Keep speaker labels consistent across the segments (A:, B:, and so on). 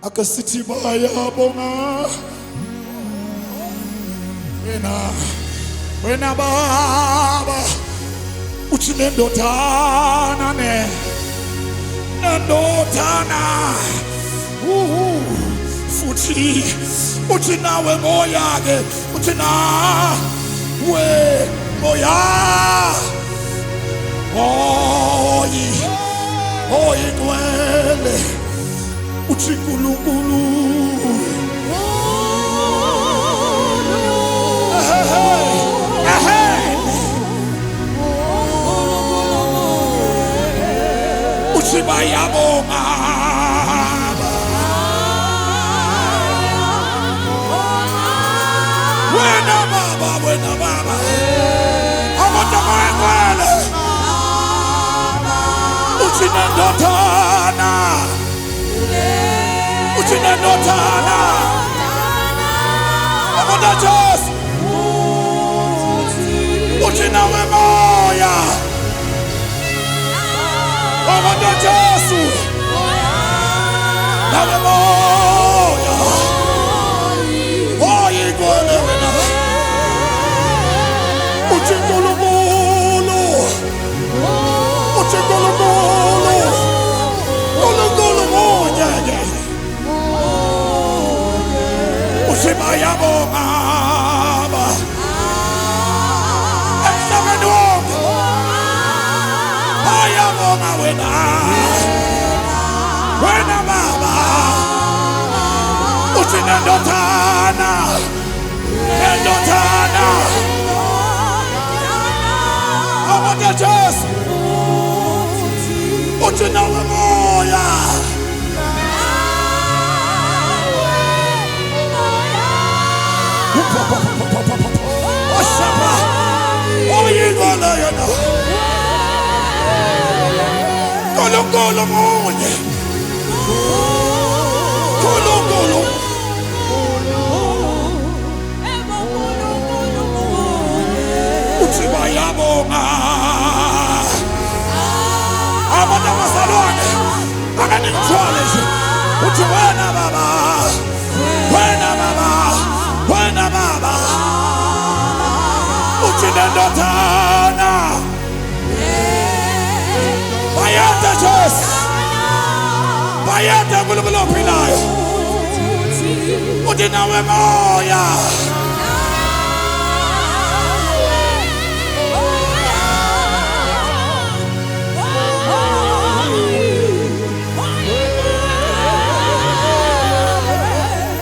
A: akasithi bayabonga wena baba uthi nendodana nendodana futhi uthi nawe moya ke uthi nawe moya oyi ngcwele uthi nkulunkulu uthi bayabonga wena baba abantu abangcwele uthi nendodana uthi nendodana abantu Jesu uthi nawe moya abantu Jesu nawe moya oyi ngcwele wena uthi nkulunkulu uthi nkulunkulu moya uthi bayabonga emhlabeni wonke bayabonga wena baba uthi nendodana abantu Jesu uthi nawe moya Oshapa oyingona yona kolongolo munye kolongolo uthi bayabonga abantu abazalwane akaningithwale nje uthi wena baba uthi nendodana bayada Jesu bayada nkulunkulu ophilayo uthi nawe moya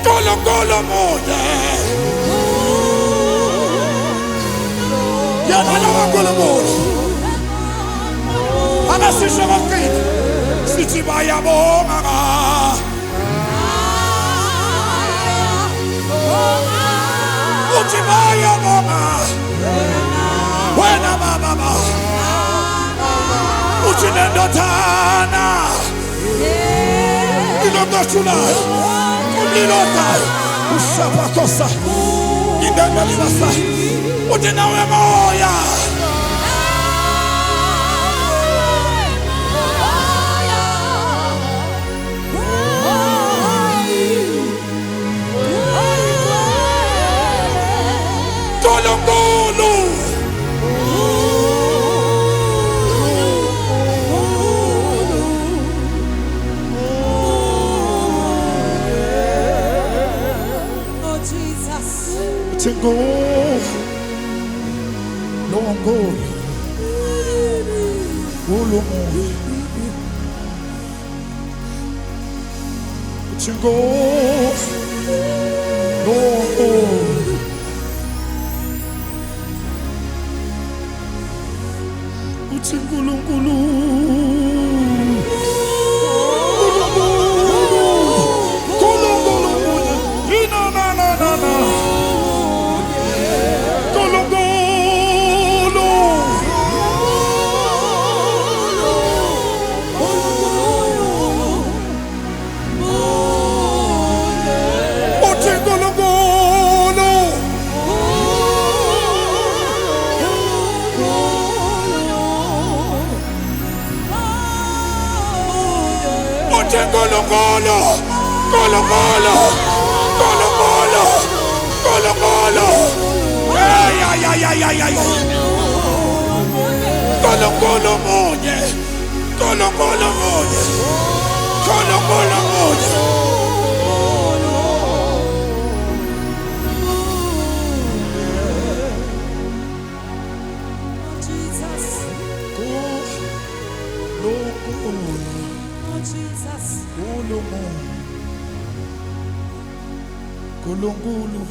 A: kolongolo moya yana wankulunkulu abasisho bakini sithi bayabonga uthi bayabonga wena baba uthi nendodana ilondashulayo umlilotayo ushapakosa ingangalilasa uthi nawe moya kolongolo
B: oh Jesus
A: Tingo longo ulumu Tingo longo uthi nkulunkulu Ngolo Kolokolo. Kolokolo. Kolokolo. Ay. Kolokolo moja. Kolokolo moja. Kolokolo moja.
B: Jesus. Oh, Jesus.
A: Kulungulu.